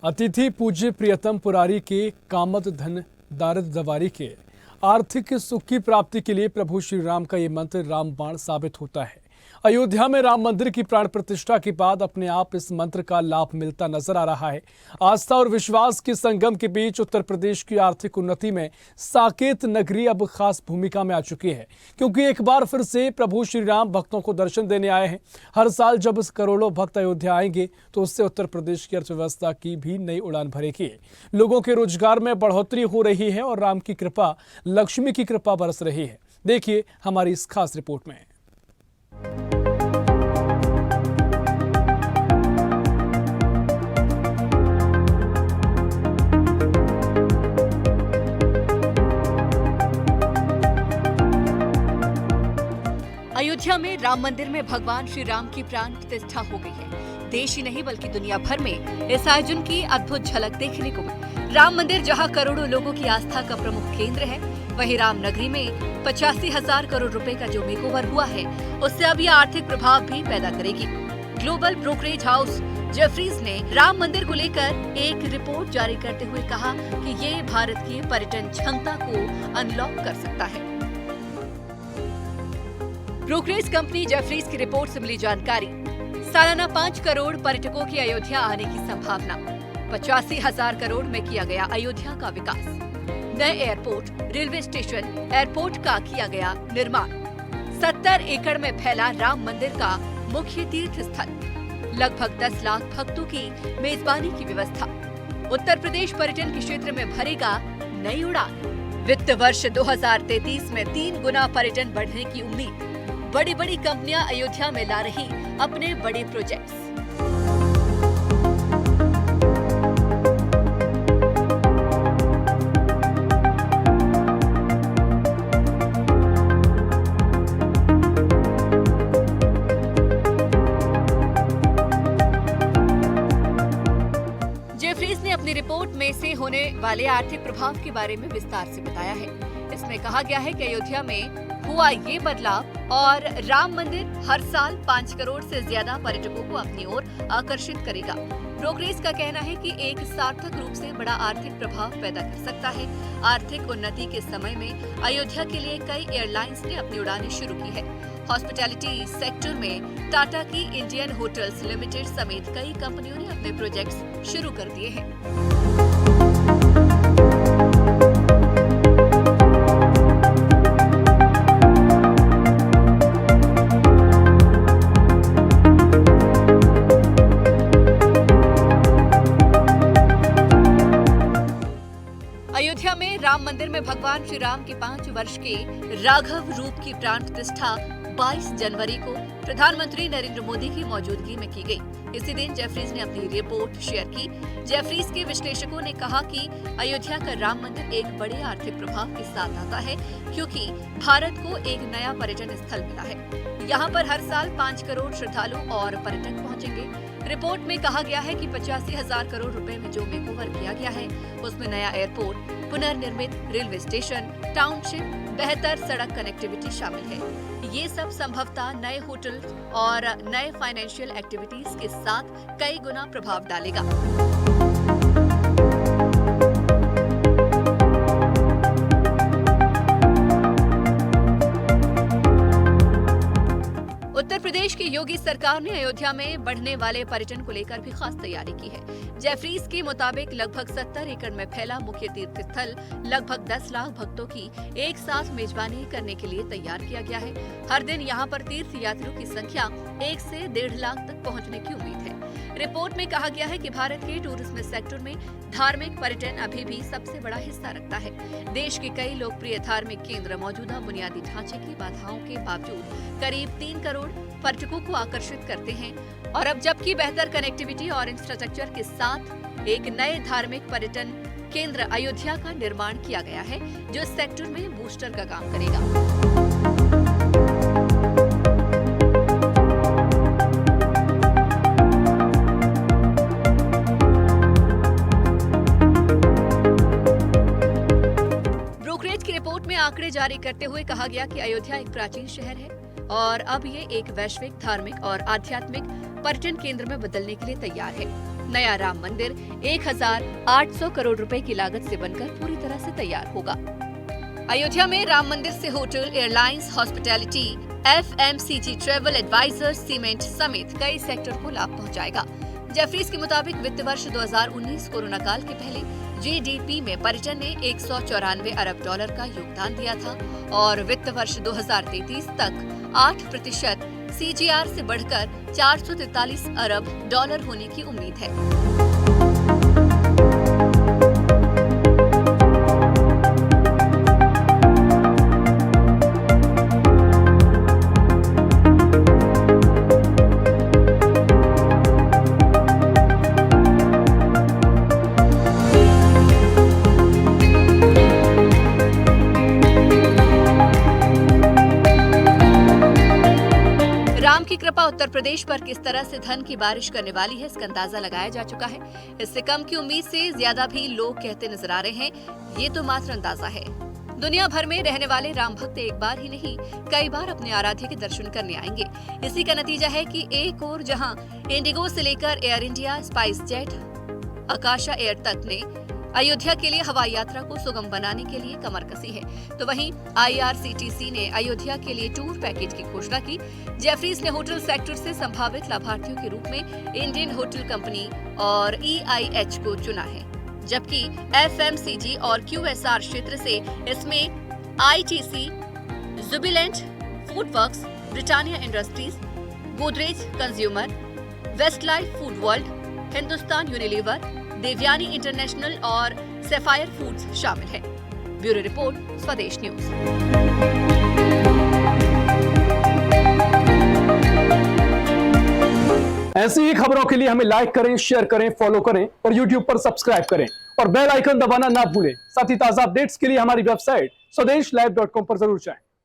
अतिथि पूज्य प्रियतम पुरारी के कामद धन दारिद दवारी के आर्थिक सुख की प्राप्ति के लिए प्रभु श्री राम का ये मंत्र रामबाण साबित होता है। अयोध्या में राम मंदिर की प्राण प्रतिष्ठा के बाद अपने आप इस मंत्र का लाभ मिलता नजर आ रहा है। आस्था और विश्वास के संगम के बीच उत्तर प्रदेश की आर्थिक उन्नति में साकेत नगरी अब खास भूमिका में आ चुकी है, क्योंकि एक बार फिर से प्रभु श्री राम भक्तों को दर्शन देने आए हैं। हर साल जब करोड़ों भक्त अयोध्या आएंगे तो उससे उत्तर प्रदेश की अर्थव्यवस्था की भी नई उड़ान भरेगी। लोगों के रोजगार में बढ़ोतरी हो रही है और राम की कृपा, लक्ष्मी की कृपा बरस रही है। देखिए हमारी इस खास रिपोर्ट में। अयोध्या में राम मंदिर में भगवान श्री राम की प्राण प्रतिष्ठा हो गई है। देश ही नहीं बल्कि दुनिया भर में इस आयोजन की अद्भुत झलक देखने को मिली। राम मंदिर जहां करोड़ों लोगों की आस्था का प्रमुख केंद्र है, वहीं राम नगरी में 85,000 करोड़ रुपए का जो मेकओवर हुआ है, उससे अब यह आर्थिक प्रभाव भी पैदा करेगी। ग्लोबल ब्रोकरेज हाउस जेफरीज ने राम मंदिर को लेकर एक रिपोर्ट जारी करते हुए कहा कि ये भारत की पर्यटन क्षमता को अनलॉक कर सकता है। ब्रोकरेज कंपनी जेफरीज की रिपोर्ट से मिली जानकारी, सालाना 5 करोड़ पर्यटकों की अयोध्या आने की संभावना, 85,000 करोड़ में किया गया अयोध्या का विकास, नए एयरपोर्ट, रेलवे स्टेशन, एयरपोर्ट का किया गया निर्माण, 70 एकड़ में फैला राम मंदिर का मुख्य तीर्थ स्थल, लगभग 10 लाख भक्तों की मेजबानी की व्यवस्था। उत्तर प्रदेश पर्यटन के क्षेत्र में भरेगा नई उड़ान। वित्त वर्ष 2033 में 3 गुना पर्यटन बढ़ने की उम्मीद। बड़ी बड़ी कंपनियां अयोध्या में ला रही अपने बड़े प्रोजेक्ट्स। जेफरीज ने अपनी रिपोर्ट में से होने वाले आर्थिक प्रभाव के बारे में विस्तार से बताया है। इसमें कहा गया है कि अयोध्या में हुआ ये बदलाव और राम मंदिर हर साल 5 करोड़ से ज्यादा पर्यटकों को अपनी ओर आकर्षित करेगा। ब्रोकरेज का कहना है कि एक सार्थक रूप से बड़ा आर्थिक प्रभाव पैदा कर सकता है। आर्थिक उन्नति के समय में अयोध्या के लिए कई एयरलाइंस ने अपनी उड़ानें शुरू की है। हॉस्पिटैलिटी सेक्टर में टाटा की इंडियन होटल्स लिमिटेड समेत कई कंपनियों ने अपने प्रोजेक्ट्स शुरू कर दिए हैं। अयोध्या में राम मंदिर में भगवान श्री राम के 5 वर्ष के राघव रूप की प्राण प्रतिष्ठा 22 जनवरी को प्रधानमंत्री नरेंद्र मोदी की मौजूदगी में की गई। इसी दिन जेफरीज ने अपनी रिपोर्ट शेयर की। जेफरीज के विश्लेषकों ने कहा कि अयोध्या का राम मंदिर एक बड़े आर्थिक प्रभाव के साथ आता है, क्योंकि भारत को एक नया पर्यटन स्थल मिला है। यहाँ पर हर साल 5 करोड़ श्रद्धालु और पर्यटक पहुँचेंगे। रिपोर्ट में कहा गया है कि 85,000 करोड़ रुपए में जो मेकओवर किया गया है, उसमें नया एयरपोर्ट, पुनर्निर्मित रेलवे स्टेशन, टाउनशिप, बेहतर सड़क कनेक्टिविटी शामिल है। ये सब संभवतः नए होटल और नए फाइनेंशियल एक्टिविटीज के साथ कई गुना प्रभाव डालेगा। उत्तर प्रदेश की योगी सरकार ने अयोध्या में बढ़ने वाले पर्यटन को लेकर भी खास तैयारी की है। जेफरीज के मुताबिक लगभग 70 एकड़ में फैला मुख्य तीर्थ स्थल लगभग 10 लाख भक्तों की एक साथ मेजबानी करने के लिए तैयार किया गया है। हर दिन यहाँ पर तीर्थ यात्रियों की संख्या 1 से 1.5 लाख तक पहुँचने की उम्मीद है। रिपोर्ट में कहा गया है कि भारत के टूरिज्म सेक्टर में धार्मिक पर्यटन अभी भी सबसे बड़ा हिस्सा रखता है। देश के कई लोकप्रिय धार्मिक केंद्र मौजूदा बुनियादी ढांचे की बाधाओं के बावजूद करीब 3 करोड़ पर्यटकों को आकर्षित करते हैं। और अब जबकि बेहतर कनेक्टिविटी और इंफ्रास्ट्रक्चर के साथ एक नए धार्मिक पर्यटन केंद्र अयोध्या का निर्माण किया गया है, जो इस सेक्टर में बूस्टर का काम करेगा। रिपोर्ट में आंकड़े जारी करते हुए कहा गया कि अयोध्या एक प्राचीन शहर है और अब ये एक वैश्विक धार्मिक और आध्यात्मिक पर्यटन केंद्र में बदलने के लिए तैयार है। नया राम मंदिर 1,800 करोड़ रुपए की लागत से बनकर पूरी तरह से तैयार होगा। अयोध्या में राम मंदिर से hotel, airlines, hospitality, FMCG, travel advisor, cement समेत कई सेक्टर को लाभ पहुंचाएगा। जेफरीज के मुताबिक वित्त वर्ष 2019 कोरोना काल के पहले GDP में पर्यटन ने 194 अरब डॉलर का योगदान दिया था और वित्त वर्ष 2033 तक 8% CGR से बढ़कर 443 अरब डॉलर होने की उम्मीद है। राम की कृपा उत्तर प्रदेश पर किस तरह से धन की बारिश करने वाली है, इसका अंदाजा लगाया जा चुका है। इससे कम की उम्मीद से ज्यादा भी लोग कहते नजर आ रहे हैं, ये तो मात्र अंदाजा है। दुनिया भर में रहने वाले राम भक्त एक बार ही नहीं, कई बार अपने आराध्य के दर्शन करने आएंगे। इसी का नतीजा है कि एक और जहां इंडिगो से लेकर एयर इंडिया, स्पाइस जेट, आकाशा एयर तक ने अयोध्या के लिए हवाई यात्रा को सुगम बनाने के लिए कमर कसी है, तो वहीं IRCTC ने अयोध्या के लिए टूर पैकेज की घोषणा की। जेफरीज ने होटल सेक्टर से संभावित लाभार्थियों के रूप में इंडियन होटल कंपनी और EIH को चुना है, जबकि FMCG और QSR क्षेत्र से इसमें ITC, Jubilant FoodWorks, Britannia Industries, Godrej Consumer, Westlife Food World, Hindustan Unilever, Devyani International और सैफायर फूड्स शामिल हैं। Bureau report, Swadesh news. ऐसी ही खबरों के लिए हमें लाइक करें, शेयर करें, फॉलो करें और YouTube पर सब्सक्राइब करें और बेल आइकन दबाना ना भूलें। साथ ही ताजा अपडेट्स के लिए हमारी वेबसाइट swadeshlive.com पर जरूर जाएं।